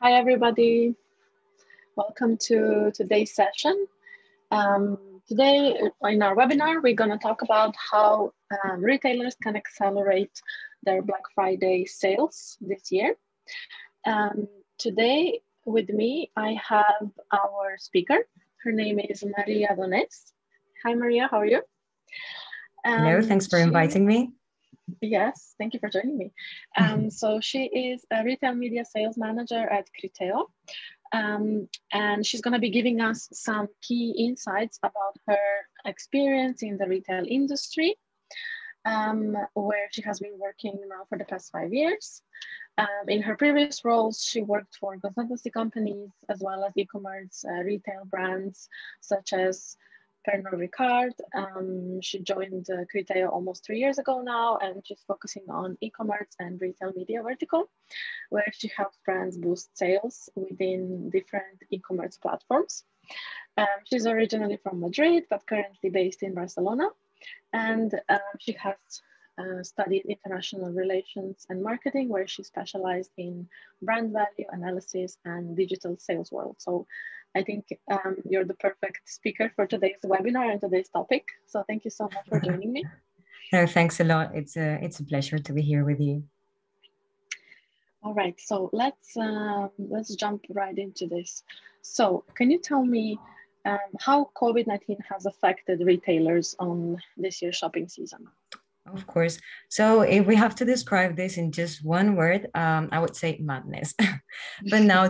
Hi, everybody. Welcome to today's session. Today in our webinar, we're going to talk about how retailers can accelerate their Black Friday sales this year. Today with me, I have our speaker. Her name is Maria Dones. Hi, Maria, how are you? Hello, thanks for inviting me. Yes, thank you for joining me. So she is a retail media sales manager at Criteo. And she's going to be giving us some key insights about her experience in the retail industry, where she has been working now for the past 5 years. In her previous roles, she worked for consultancy companies as well as e-commerce retail brands such as Pernod Ricard. She joined Criteo almost 3 years ago now, and she's focusing on e-commerce and retail media vertical, where she helps brands boost sales within different e-commerce platforms. She's originally from Madrid, but currently based in Barcelona. And she has studied international relations and marketing, where she specialized in brand value analysis and digital sales world. So I think you're the perfect speaker for today's webinar and today's topic. So thank you so much for joining me. No, thanks a lot. It's a pleasure to be here with you. All right, so let's jump right into this. So can you tell me how COVID-19 has affected retailers on this year's shopping season? Of course. So if we have to describe this in just one word, I would say madness. But now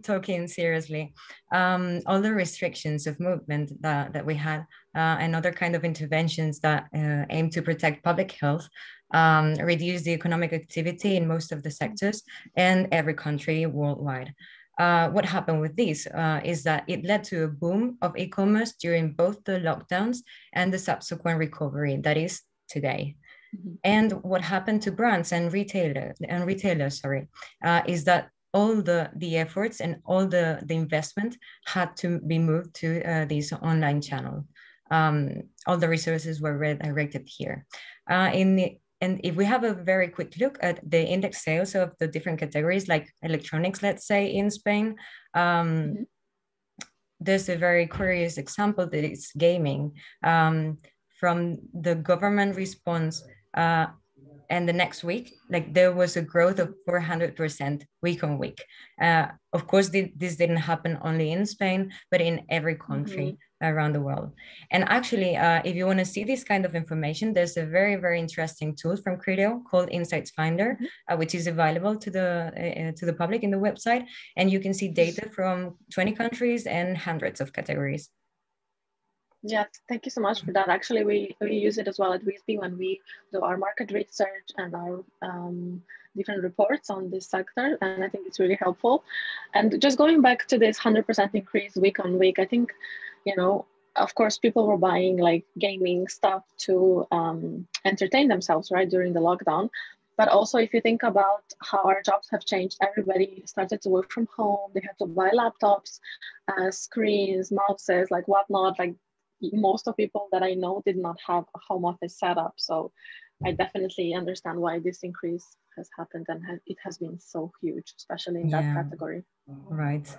talking seriously, all the restrictions of movement that we had and other kind of interventions that aim to protect public health, reduce the economic activity in most of the sectors and every country worldwide. What happened with this is that it led to a boom of e-commerce during both the lockdowns and the subsequent recovery that is today. Mm-hmm. And what happened to brands and retailers, is that all the efforts and all the investment had to be moved to this online channel. All the resources were redirected here. And if we have a very quick look at the index sales of the different categories, like electronics, let's say in Spain, mm-hmm. There's a very curious example that it's gaming. From the government response and the next week, like there was a growth of 400% week on week. Of course, this didn't happen only in Spain, but in every country around the world. And actually, if you want to see this kind of information, there's a very, very interesting tool from Criteo called Insights Finder, which is available to the public in the website. And you can see data from 20 countries and hundreds of categories. Yeah, thank you so much for that. Actually, we use it as well at Whisbi when we do our market research and our different reports on this sector, and I think it's really helpful. And just going back to this 100% increase week on week, I think, you know, of course, people were buying like gaming stuff to entertain themselves, right, during the lockdown. But also, if you think about how our jobs have changed, everybody started to work from home. They had to buy laptops, screens, mouses, like whatnot, like most of people that I know did not have a home office setup. So I definitely understand why this increase has happened, and it has been so huge, especially in that category. Right.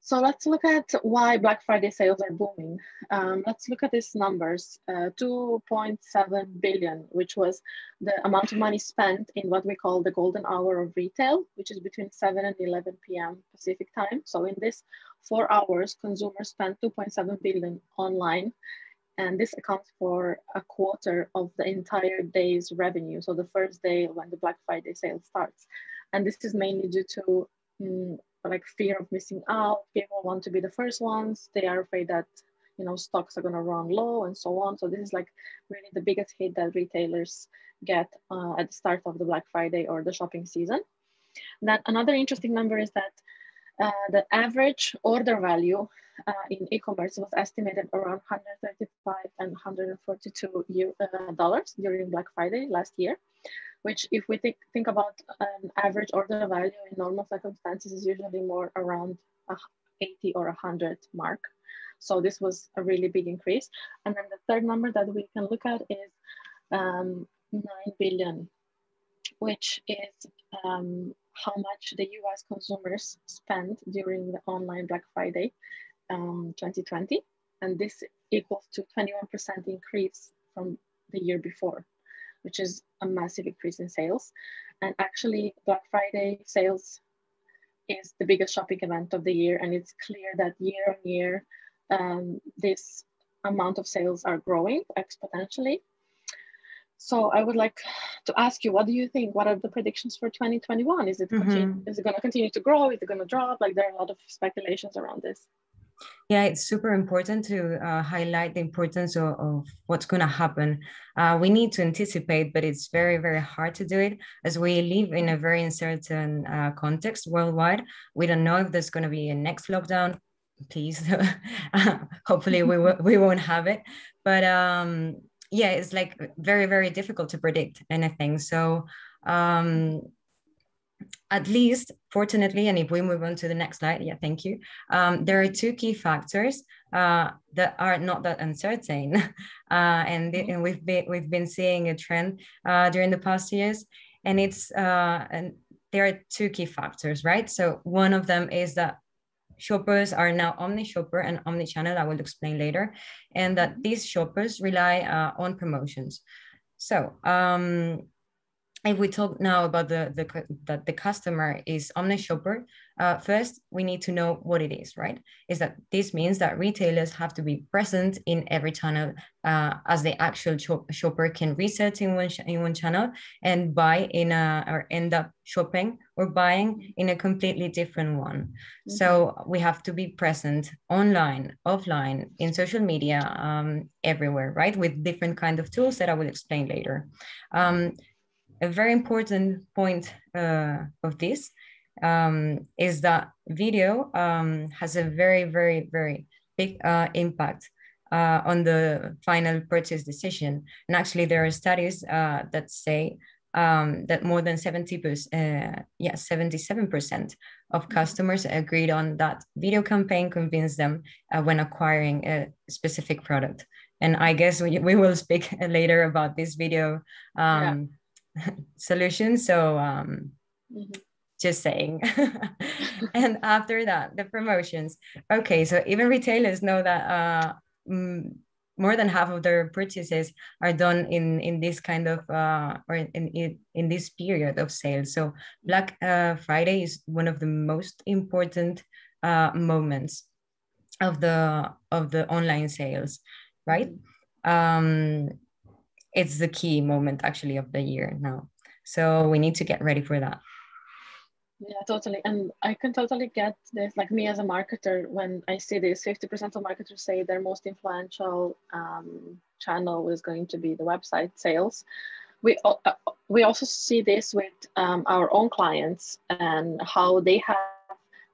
So let's look at why Black Friday sales are booming. Let's look at these numbers. 2.7 billion, which was the amount of money spent in what we call the golden hour of retail, which is between 7 and 11 p.m. Pacific time. So in this 4 hours, consumers spent 2.7 billion online, and this accounts for a quarter of the entire day's revenue. So the first day when the Black Friday sale starts. And this is mainly due to like fear of missing out. People want to be the first ones. They are afraid that, you know, stocks are going to run low and so on. So this is like really the biggest hit that retailers get at the start of the Black Friday or the shopping season. Then another interesting number is that the average order value in e-commerce was estimated around $135 and $142 during Black Friday last year, which if we think about an average order value in normal circumstances is usually more around 80 or 100 mark. So this was a really big increase. And then the third number that we can look at is 9 billion, which is how much the US consumers spent during the online Black Friday 2020. And this equals to 21% increase from the year before, which is a massive increase in sales. And actually, Black Friday sales is the biggest shopping event of the year. And it's clear that year on year, this amount of sales are growing exponentially. So I would like to ask you, what do you think? What are the predictions for 2021? Is it going to continue to grow? Is it going to drop? Like, there are a lot of speculations around this. Yeah, it's super important to highlight the importance of what's going to happen. We need to anticipate, but it's very, very hard to do it as we live in a very uncertain context worldwide. We don't know if there's going to be a next lockdown. Please, hopefully we won't have it. But yeah, it's like very, very difficult to predict anything. So at least, fortunately, and if we move on to the next slide, yeah, thank you. There are two key factors that are not that uncertain, and we've been seeing a trend during the past years, and and there are two key factors, right? So one of them is that shoppers are now omni-shopper and omni-channel. I will explain later, and that these shoppers rely on promotions. So if we talk now about that the customer is omni-shopper, first we need to know what it is, right? Is that this means that retailers have to be present in every channel, as the actual shopper can research in one channel and buy or end up shopping or buying in a completely different one. So we have to be present online, offline, in social media, everywhere, right? With different kind of tools that I will explain later. A very important point of this is that video has a very, very, very big impact on the final purchase decision. And actually, there are studies that say that more than 77% of customers agreed on that video campaign convinced them when acquiring a specific product. And I guess we will speak later about this video solution. So just saying. And after that, the promotions. Okay, so even retailers know that more than half of their purchases are done in this kind of or in this period of sales. So Black Friday is one of the most important moments of the online sales, right? It's the key moment actually of the year now. So we need to get ready for that. Yeah, totally. And I can totally get this. Like, me as a marketer, when I see this, 50% of marketers say their most influential channel is going to be the website sales. We also see this with our own clients and how they have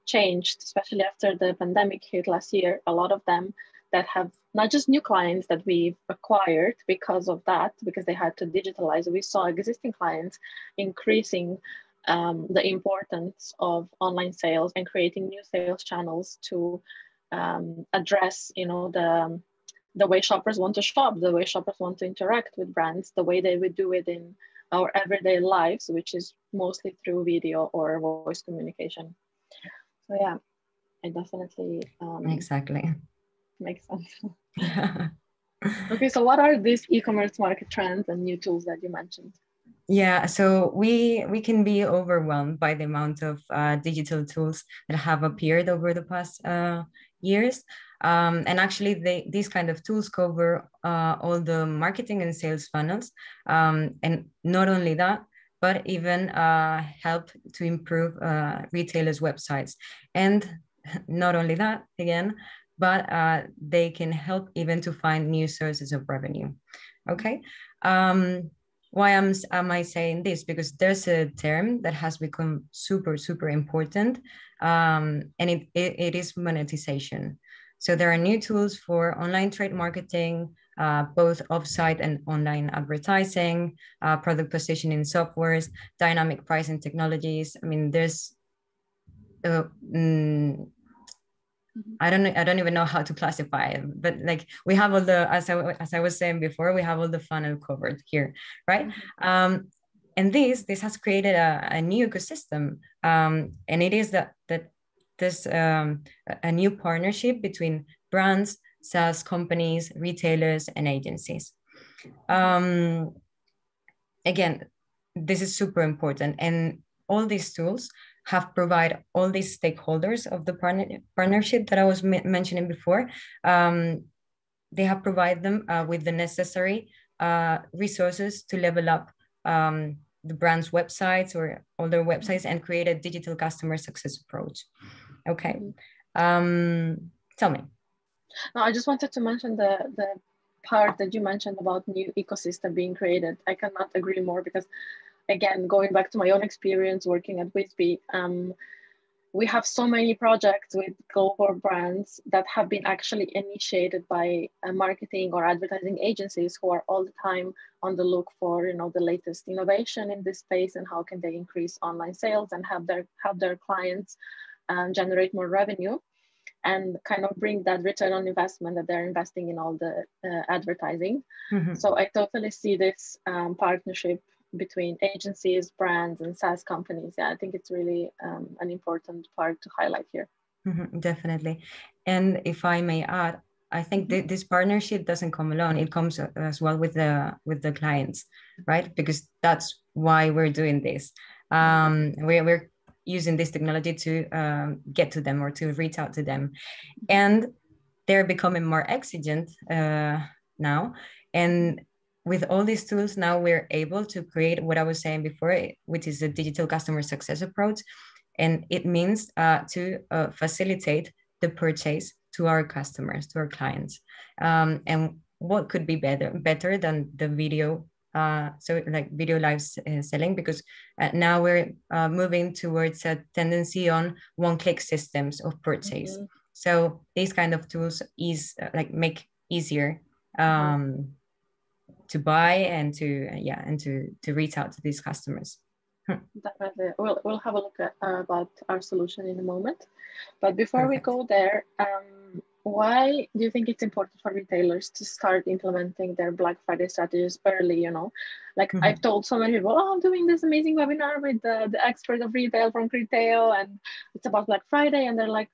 changed, especially after the pandemic hit last year. A lot of them that have not just new clients that we've acquired because of that, because they had to digitalize. We saw existing clients increasing the importance of online sales and creating new sales channels to address, the way shoppers want to shop, the way shoppers want to interact with brands, the way they would do it in our everyday lives, which is mostly through video or voice communication. So yeah, I definitely exactly makes sense. Okay, so what are these e-commerce market trends and new tools that you mentioned? Yeah, so we can be overwhelmed by the amount of digital tools that have appeared over the past years. And actually, these kind of tools cover all the marketing and sales funnels. And not only that, but even help to improve retailers' websites. And not only that, again, but they can help even to find new sources of revenue. Okay. Why am I saying this? Because there's a term that has become super, super important, and it is monetization. So there are new tools for online trade marketing, both offsite and online advertising, product positioning softwares, dynamic pricing technologies. I mean, there's I don't even know how to classify it, but like we have all the, as I was saying before, we have all the funnel covered here, right? And And this has created a new ecosystem, and it is that this a new partnership between brands, SaaS companies, retailers, and agencies. Again, this is super important, and all these tools have provided all these stakeholders of the partnership that I was mentioning before. They have provided them with the necessary resources to level up the brand's websites or all their websites and create a digital customer success approach. Okay. Tell me. No, I just wanted to mention the part that you mentioned about new ecosystem being created. I cannot agree more, because again, going back to my own experience working at Whisbi, we have so many projects with global brands that have been actually initiated by marketing or advertising agencies who are all the time on the look for, you know, the latest innovation in this space and how can they increase online sales and have their clients generate more revenue and kind of bring that return on investment that they're investing in all the advertising. So I totally see this partnership between agencies, brands, and SaaS companies. Yeah, I think it's really an important part to highlight here. Definitely. And if I may add, I think this partnership doesn't come alone. It comes as well with the clients, right? Because that's why we're doing this. We're using this technology to get to them or to reach out to them, and they're becoming more exigent now. And with all these tools now, we're able to create what I was saying before, which is a digital customer success approach. And it means to facilitate the purchase to our customers, to our clients. And what could be better than the video? So like video live selling, because now we're moving towards a tendency on one-click systems of purchase. So these kind of tools make easier to buy and to reach out to these customers. Definitely. We'll have a look at about our solution in a moment. But before we go there, why do you think it's important for retailers to start implementing their Black Friday strategies early? You know, like I've told so many people, oh, I'm doing this amazing webinar with the expert of retail from Retail, and it's about Black Friday, and they're like,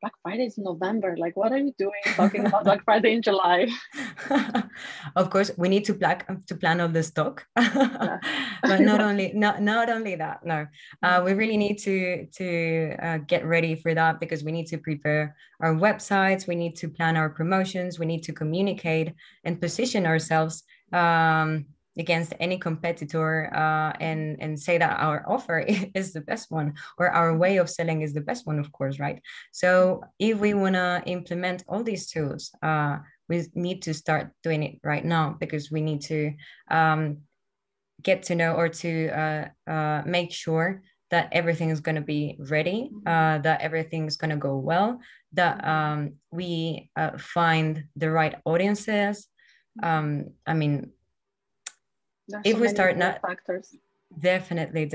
Black Friday is in November. Like, what are you doing talking about Black Friday in July? Of course, we need to plan all the stock, but not only that. No, we really need to get ready for that, because we need to prepare our websites. We need to plan our promotions. We need to communicate and position ourselves against any competitor and say that our offer is the best one, or our way of selling is the best one, of course, right? So if we want to implement all these tools, we need to start doing it right now, because we need to get to know or to make sure that everything is going to be ready, that everything is going to go well, that we find the right audiences. I mean, if we start now, factors. Definitely.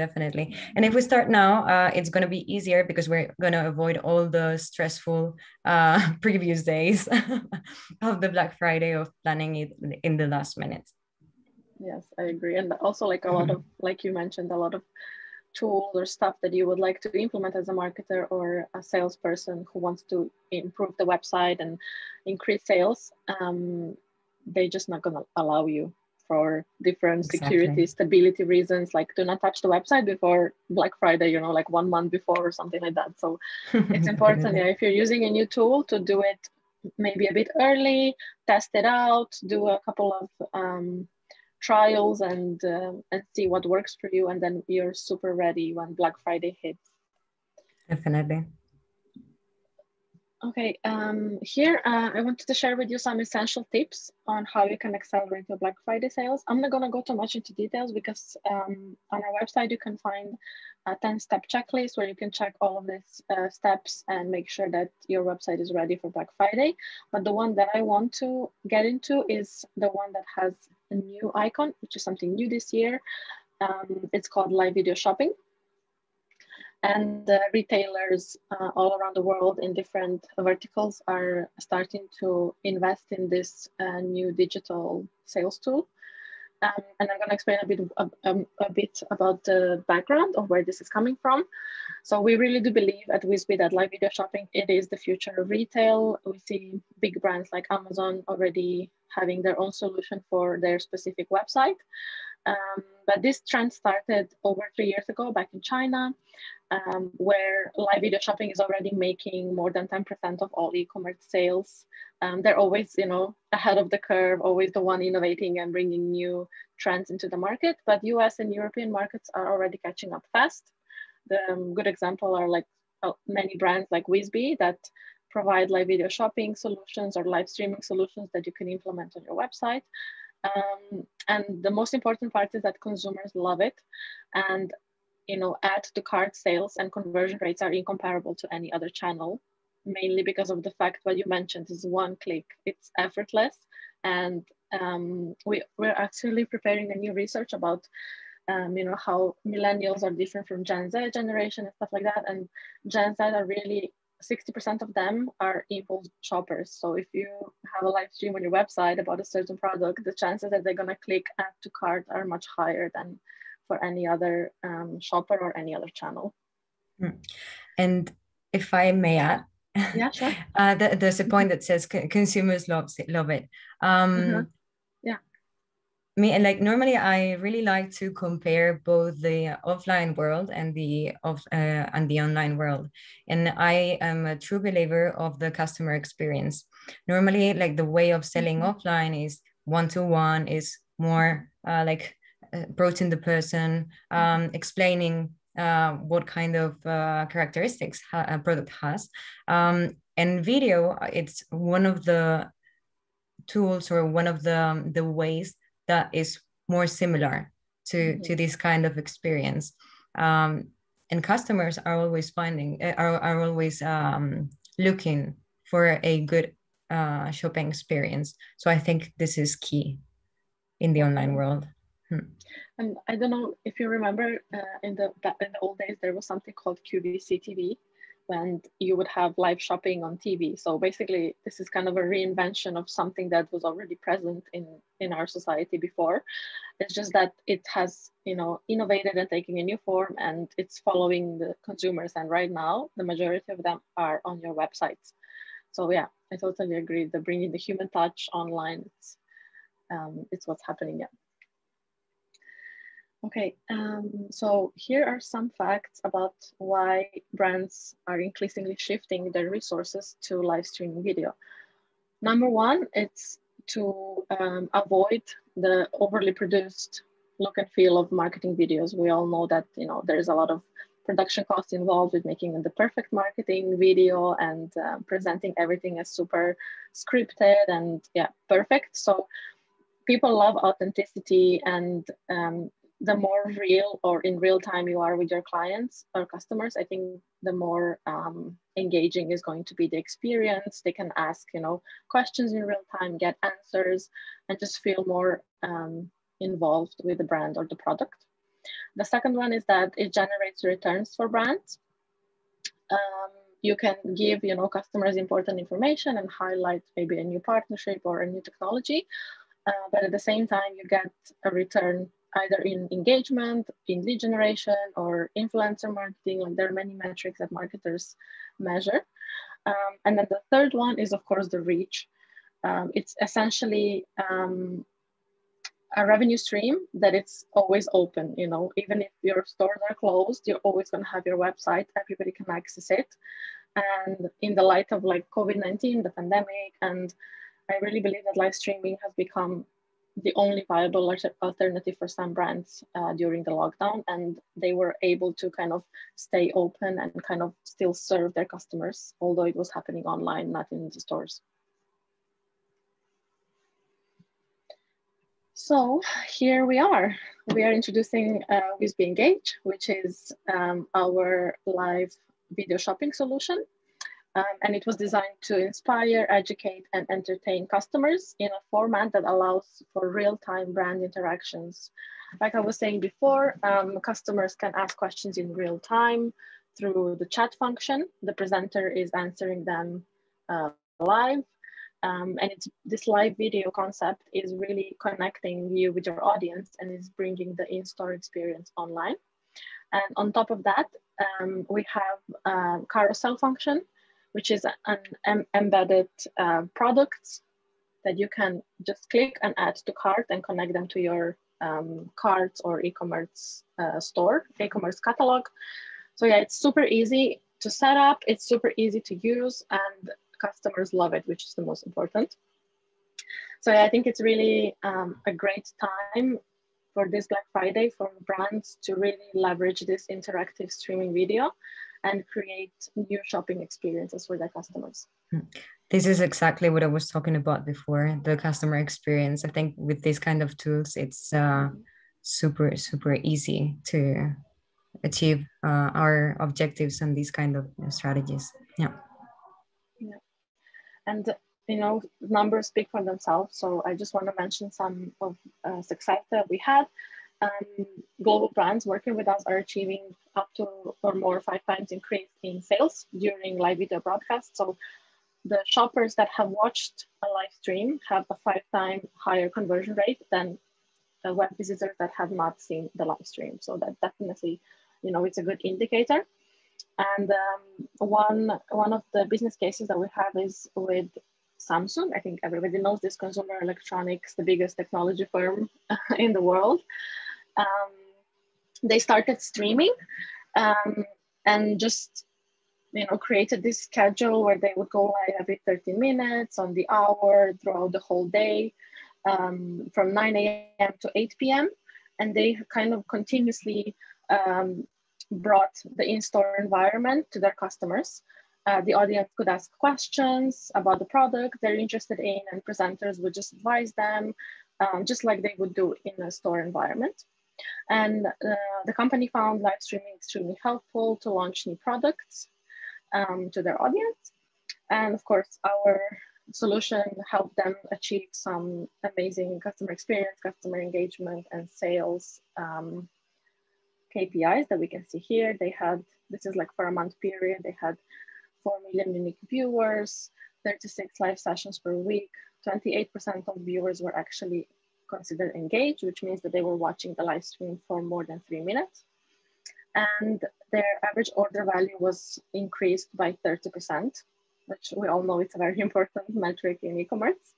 And if we start now, it's going to be easier, because we're going to avoid all the stressful previous days of the Black Friday, of planning it in the last minute. Yes, I agree. And also, like a lot of, like you mentioned, a lot of tools or stuff that you would like to implement as a marketer or a salesperson who wants to improve the website and increase sales, they're just not going to allow you for different security, stability reasons, like do not touch the website before Black Friday, you know, like 1 month before or something like that. So it's important, if you're using a new tool, to do it maybe a bit early, test it out, do a couple of trials and see what works for you, and then you're super ready when Black Friday hits. Definitely. Okay, here I wanted to share with you some essential tips on how you can accelerate your Black Friday sales. I'm not going to go too much into details, because on our website you can find a 10-step checklist where you can check all of these steps and make sure that your website is ready for Black Friday. But the one that I want to get into is the one that has a new icon, which is something new this year. It's called live video shopping. And retailers all around the world in different verticals are starting to invest in this new digital sales tool. and I'm going to explain a bit about the background of where this is coming from. So we really do believe at Whisbi that live video shopping, it is the future of retail. We see big brands like Amazon already having their own solution for their specific website. But this trend started over 3 years ago back in China, where live video shopping is already making more than 10% of all e-commerce sales. They're always, ahead of the curve, always the one innovating and bringing new trends into the market. But US and European markets are already catching up fast. The good example are like many brands like Whisbi that provide live video shopping solutions or live streaming solutions that you can implement on your website. And the most important part is that consumers love it, and add to cart sales and conversion rates are incomparable to any other channel, mainly because of the fact what you mentioned is one click. It's effortless, and we're actually preparing a new research about how millennials are different from Gen Z generation and stuff like that. And Gen Z are really 60% of them are impulse shoppers. So if you have a live stream on your website about a certain product, the chances that they're gonna click add to cart are much higher than for any other shopper or any other channel. And if I may add, yeah, sure. There's a point that says consumers love it. Yeah. Like normally, I really like to compare both the offline world and the online world, and I am a true believer of the customer experience. Normally, like the way of selling offline is one-to-one, is more approaching the person, explaining what kind of characteristics a product has, and video. It's one of the tools or one of the ways that is more similar to this kind of experience, and customers are always are always looking for a good shopping experience. So I think this is key in the online world. And I don't know if you remember, in the old days there was something called QVC TV, when you would have live shopping on TV. So basically, this is kind of a reinvention of something that was already present in our society before. It's just that it has, innovated and taking a new form, and it's following the consumers. And right now, the majority of them are on your websites. So yeah, I totally agree. The bringing the human touch online, it's what's happening. Yeah. Okay, so here are some facts about why brands are increasingly shifting their resources to live streaming video. Number one, it's to avoid the overly produced look and feel of marketing videos. We all know that there's a lot of production costs involved with making the perfect marketing video and presenting everything as super scripted and perfect. So people love authenticity, and the more real or in real time you are with your clients or customers, I think the more engaging is going to be the experience. They can ask, questions in real time, get answers, and just feel more involved with the brand or the product. The second one is that it generates returns for brands. You can give, customers important information and highlight maybe a new partnership or a new technology, but at the same time, you get a return either in engagement, in lead generation, or influencer marketing. Like there are many metrics that marketers measure. And then the third one is, of course, the reach. It's essentially a revenue stream that it's always open. Even if your stores are closed, you're always going to have your website. Everybody can access it. And in the light of like COVID-19, the pandemic, and I really believe that live streaming has become the only viable alternative for some brands during the lockdown, and they were able to kind of stay open and kind of still serve their customers, although it was happening online, not in the stores. So here we are introducing Whisbi Engage, which is our live video shopping solution. And it was designed to inspire, educate, and entertain customers in a format that allows for real-time brand interactions. Like I was saying before, customers can ask questions in real time through the chat function. The presenter is answering them live. And it's this live video concept is really connecting you with your audience and is bringing the in-store experience online. And on top of that, we have a carousel function, which is an embedded product that you can just click and add to cart and connect them to your cart or e-commerce store, e-commerce catalog. So yeah, it's super easy to set up, it's super easy to use, and customers love it, which is the most important. So yeah, I think it's really a great time for this Black Friday for brands to really leverage this interactive streaming video and create new shopping experiences for their customers. This is exactly what I was talking about before, the customer experience. I think with these kind of tools, it's super, super easy to achieve our objectives and these kind of strategies. Yeah. Yeah. And you know, numbers speak for themselves. So I just want to mention some of success that we had. Global brands working with us are achieving up to or more 5 times increase in sales during live video broadcasts. So the shoppers that have watched a live stream have a 5-time higher conversion rate than web visitors that have not seen the live stream. So that definitely, you know, it's a good indicator. And one of the business cases that we have is with Samsung. I think everybody knows this consumer electronics, the biggest technology firm in the world. They started streaming and just, you know, created this schedule where they would go live every 30 minutes on the hour throughout the whole day, from 9 a.m. to 8 p.m. And they kind of continuously brought the in-store environment to their customers. The audience could ask questions about the product they're interested in, and presenters would just advise them, just like they would do in a store environment. And the company found live streaming extremely helpful to launch new products to their audience. And of course, our solution helped them achieve some amazing customer experience, customer engagement, and sales KPIs that we can see here. They had, this is like for a month period, they had 4 million unique viewers, 36 live sessions per week, 28% of viewers were actually considered engaged, which means that they were watching the live stream for more than 3 minutes. And their average order value was increased by 30%, which we all know it's a very important metric in e-commerce.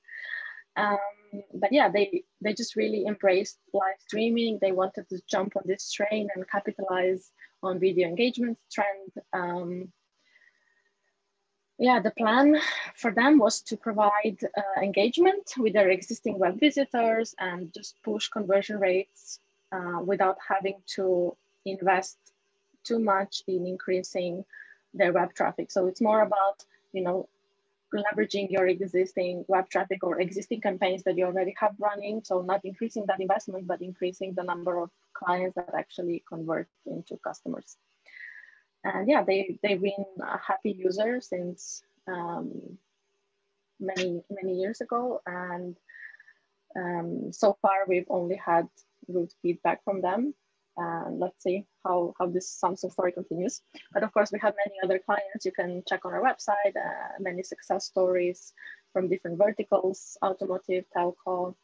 But yeah, they just really embraced live streaming. They wanted to jump on this train and capitalize on video engagement trend. Yeah, the plan for them was to provide engagement with their existing web visitors and just push conversion rates without having to invest too much in increasing their web traffic. So it's more about, you know, leveraging your existing web traffic or existing campaigns that you already have running. So not increasing that investment, but increasing the number of clients that actually convert into customers. And yeah, they've been a happy user since many years ago. And so far we've only had good feedback from them. Let's see how this Samsung story continues. But of course, we have many other clients. You can check on our website, many success stories from different verticals, automotive, telco,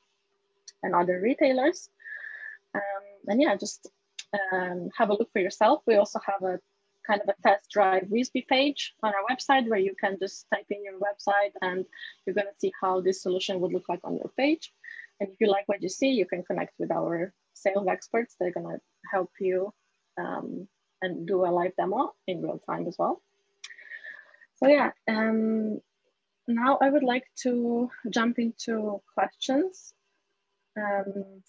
and other retailers. And yeah, just have a look for yourself. We also have a kind of a test drive Whisbi page on our website where you can just type in your website and you're going to see how this solution would look like on your page. And if you like what you see, you can connect with our sales experts. They're going to help you and do a live demo in real time as well. So yeah, now I would like to jump into questions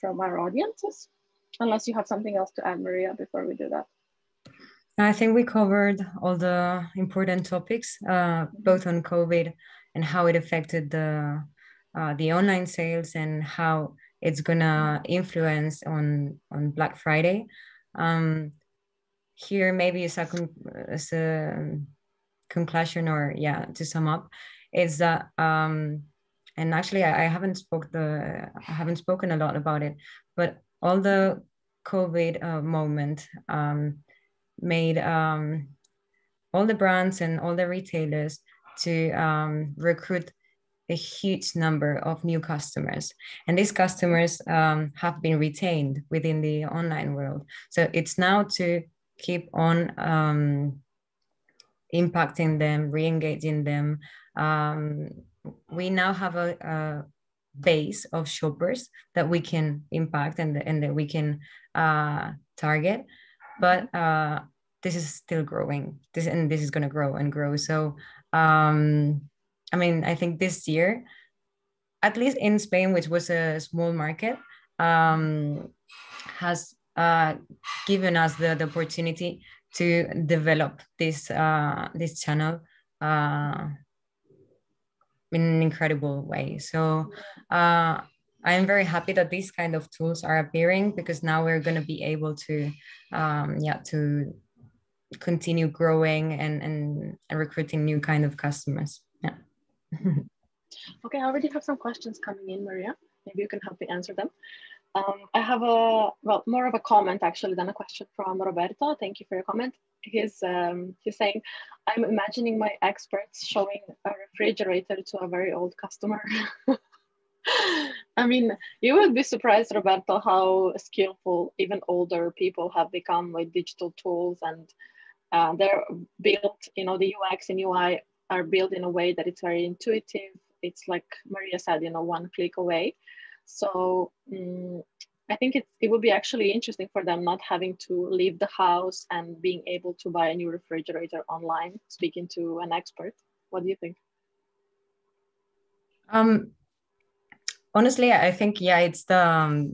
from our audiences, unless you have something else to add, Maria, before we do that. I think we covered all the important topics, both on COVID and how it affected the online sales and how it's gonna influence on Black Friday. Here maybe as a conclusion, or yeah, to sum up, is that and actually I haven't spoken a lot about it, but all the COVID moment made all the brands and all the retailers to recruit a huge number of new customers, and these customers have been retained within the online world. So it's now to keep on impacting them, re-engaging them. We now have a base of shoppers that we can impact and that we can target, but this is still growing. This is going to grow and grow. So I mean, I think this year, at least in Spain, which was a small market, has given us the opportunity to develop this channel in an incredible way. So I am very happy that these kind of tools are appearing, because now we're going to be able to to continue growing and recruiting new kind of customers. Yeah. Okay, I already have some questions coming in, Maria. Maybe you can help me answer them. I have more of a comment actually than a question from Roberto. Thank you for your comment. He's saying, I'm imagining my experts showing a refrigerator to a very old customer. I mean, you would be surprised, Roberto, how skillful even older people have become with digital tools, and they're built, you know, the UX and UI are built in a way that it's very intuitive. It's like Maria said, you know, one click away. So I think it would be actually interesting for them not having to leave the house and being able to buy a new refrigerator online, speaking to an expert. What do you think? Honestly, I think, yeah, it's the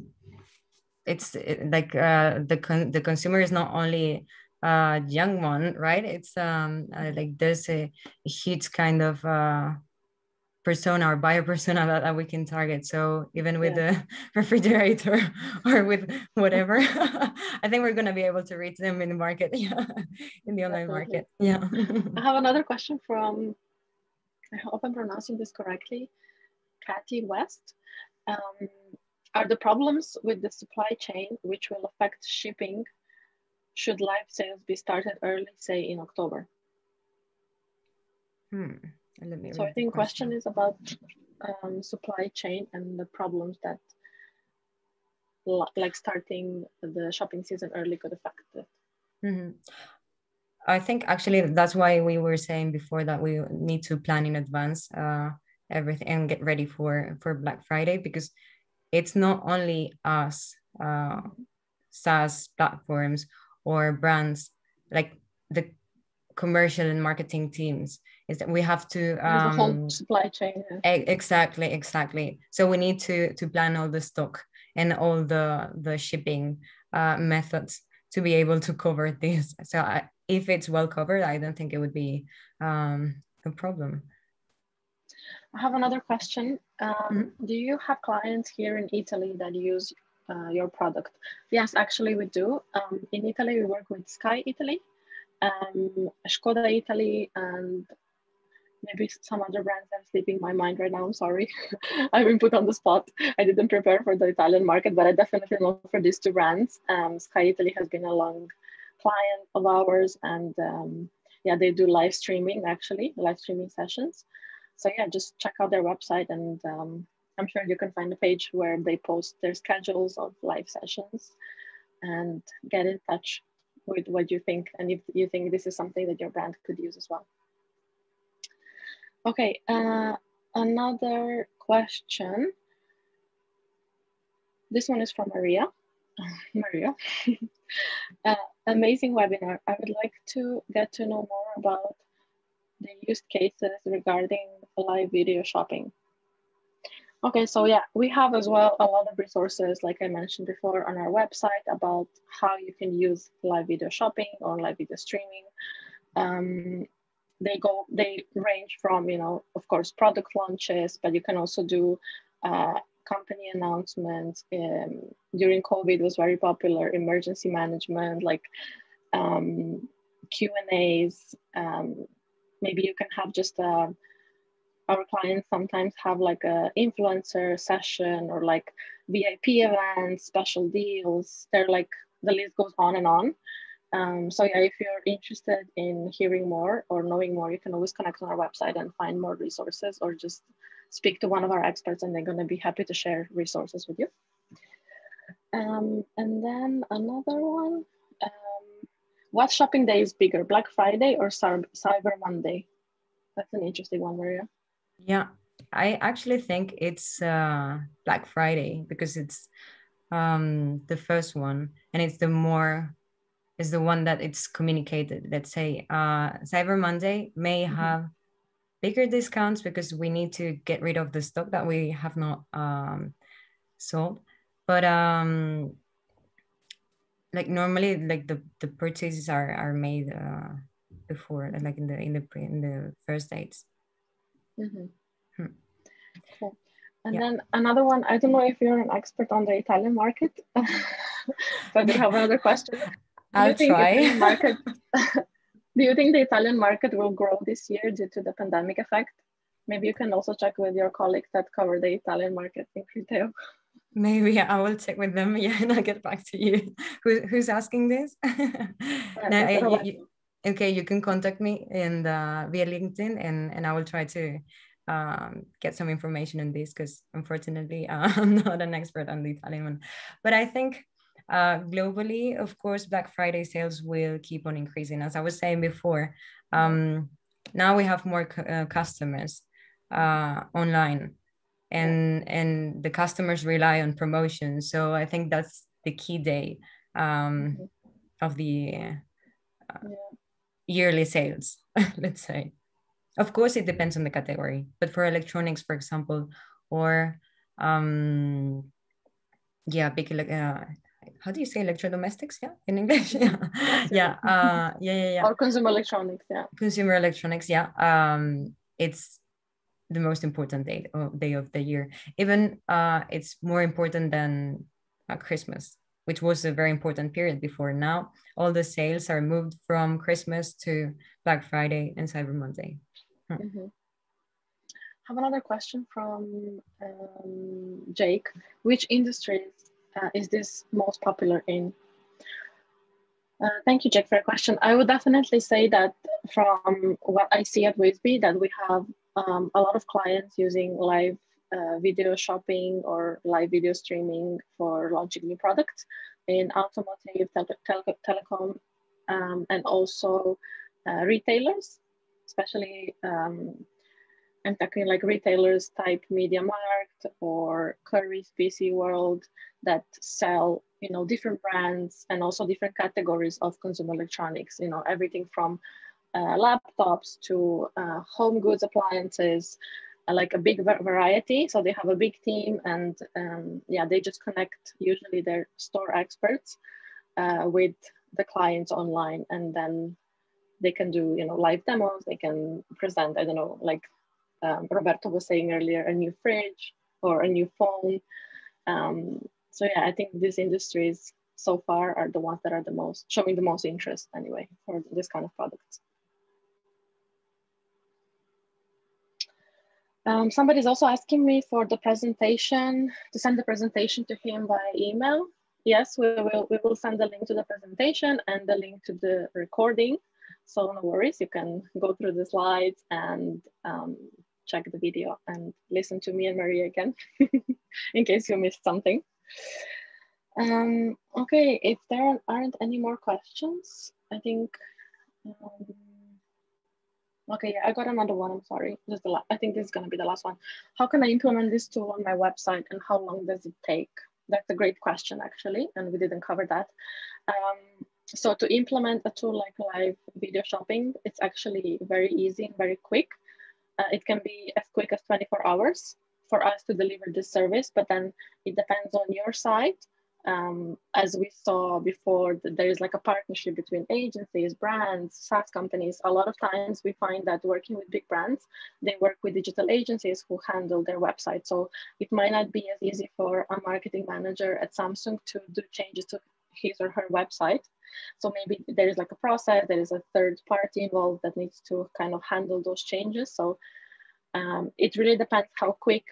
consumer is not only a young one, right? It's like there's a huge kind of persona or buyer persona that we can target. So even with the refrigerator or with whatever, I think we're going to be able to reach them in the market, in the online market. Yeah. I have another question from, I hope I'm pronouncing this correctly, Cathy West. Are the problems with the supply chain which will affect shipping, should live sales be started early, say in October? So I think question is about supply chain and the problems that like starting the shopping season early could affect it. I think actually that's why we were saying before that we need to plan in advance everything and get ready for Black Friday, because it's not only us SaaS platforms or brands, like the commercial and marketing teams, is that we have to the whole supply chain. Exactly. So we need to plan all the stock and all the shipping methods to be able to cover this. So if it's well covered, I don't think it would be a problem. I have another question. Do you have clients here in Italy that use your product? Yes, actually we do. In Italy, we work with Sky Italy, Skoda Italy, and maybe some other brands that are slipping my mind right now. I'm sorry. I've been put on the spot. I didn't prepare for the Italian market, but I definitely know for these two brands. Sky Italy has been a long client of ours, and yeah, they do live streaming, actually, live streaming sessions. So yeah, just check out their website, and I'm sure you can find a page where they post their schedules of live sessions, and get in touch with what you think, and if you think this is something that your brand could use as well. Okay, another question. This one is from Maria. Maria, amazing webinar. I would like to get to know more about the use cases regarding live video shopping. Okay, so yeah, we have as well a lot of resources, like I mentioned before, on our website about how you can use live video shopping or live video streaming. They range from, you know, of course, product launches, but you can also do company announcements. During COVID, was very popular, emergency management, like Q&As. Maybe you can have just our clients sometimes have like a influencer session or like VIP events, special deals. They're like, the list goes on and on. So yeah, if you're interested in hearing more or knowing more, you can always connect on our website and find more resources, or just speak to one of our experts, and they're going to be happy to share resources with you. And then another one, what shopping day is bigger, Black Friday or Cyber Monday? That's an interesting one, Maria. Yeah, I actually think it's Black Friday because it's the first one, and it's the one that it's communicated. Let's say Cyber Monday may have bigger discounts because we need to get rid of the stock that we have not sold. But like normally, like the purchases are made before, like in the first dates. Cool. And then another one, I don't know if you're an expert on the Italian market, so I did have another question. I'll try. Do you think the Italian market will grow this year due to the pandemic effect? Maybe you can also check with your colleagues that cover the Italian market in retail. Maybe I will check with them, yeah, and I'll get back to you. Who's asking this? Okay, you can contact me and via LinkedIn, and I will try to get some information on this because unfortunately I'm not an expert on the Italian one. But I think globally, of course, Black Friday sales will keep on increasing. As I was saying before, now we have more customers online, and the customers rely on promotions. So I think that's the key day of the yearly sales, let's say. Of course, it depends on the category, but for electronics, for example, or big how do you say electrodomestics? Yeah, in English. Yeah. Or consumer electronics. Yeah. Consumer electronics. Yeah. It's the most important day of the year. Even it's more important than Christmas, which was a very important period before. Now all the sales are moved from Christmas to Black Friday and Cyber Monday. I have another question from Jake. Which industries is this most popular in? Thank you, Jake, for your question. I would definitely say that from what I see at Whisbi, that we have a lot of clients using live video shopping or live video streaming for launching new products in automotive, telecom, and also retailers, especially I'm talking like retailers type MediaMarkt or Currys, PC World, that sell, different brands and also different categories of consumer electronics, everything from laptops to home goods, appliances, like a big variety. So they have a big team, and they just connect usually their store experts with the clients online, and then they can do, live demos. They can present, I don't know, like Roberto was saying earlier, a new fridge or a new phone. So yeah, I think these industries so far are the ones that are showing the most interest anyway for this kind of products. Somebody's also asking me for the presentation, to send the presentation to him by email. Yes, we will send the link to the presentation and the link to the recording. So no worries, you can go through the slides and check the video and listen to me and Maria again in case you missed something. Okay, if there aren't any more questions, I think, okay, yeah, I got another one, I'm sorry. I think this is gonna be the last one. How can I implement this tool on my website and how long does it take? That's a great question actually, and we didn't cover that. So to implement a tool like live video shopping, it's actually very easy and very quick. It can be as quick as 24 hours for us to deliver this service, but then it depends on your side. As we saw before, there is like a partnership between agencies, brands, SaaS companies. A lot of times we find that working with big brands, they work with digital agencies who handle their website. So it might not be as easy for a marketing manager at Samsung to do changes to his or her website. So maybe there is like a process, there is a third party involved that needs to kind of handle those changes. So it really depends how quick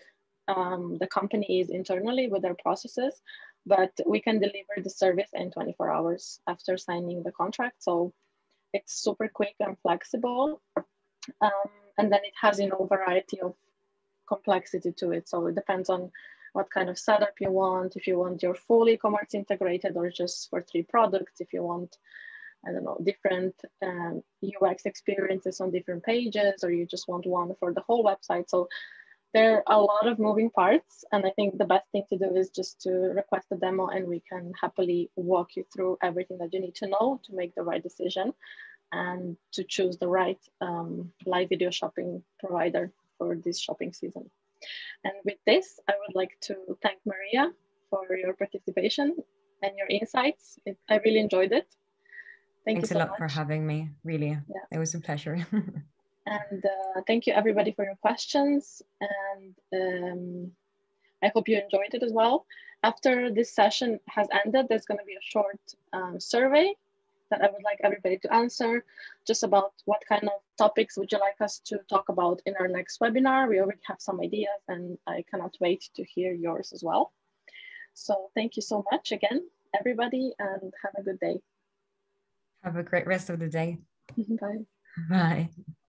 the company is internally with their processes, but we can deliver the service in 24 hours after signing the contract. So it's super quick and flexible. And then it has, a variety of complexity to it. So it depends on what kind of setup you want, if you want your full e-commerce integrated or just for 3 products, if you want, I don't know, different UX experiences on different pages, or you just want one for the whole website. So there are a lot of moving parts, and I think the best thing to do is just to request a demo, and we can happily walk you through everything that you need to know to make the right decision and to choose the right live video shopping provider for this shopping season. And with this, I would like to thank Maria for your participation and your insights. I really enjoyed it. Thanks a lot for having me. Really, it was a pleasure. And thank you everybody for your questions. And I hope you enjoyed it as well. After this session has ended, there's going to be a short survey that I would like everybody to answer, just about what kind of topics would you like us to talk about in our next webinar. We already have some ideas, and I cannot wait to hear yours as well. So thank you so much again, everybody, and have a good day. Have a great rest of the day. Bye. Bye.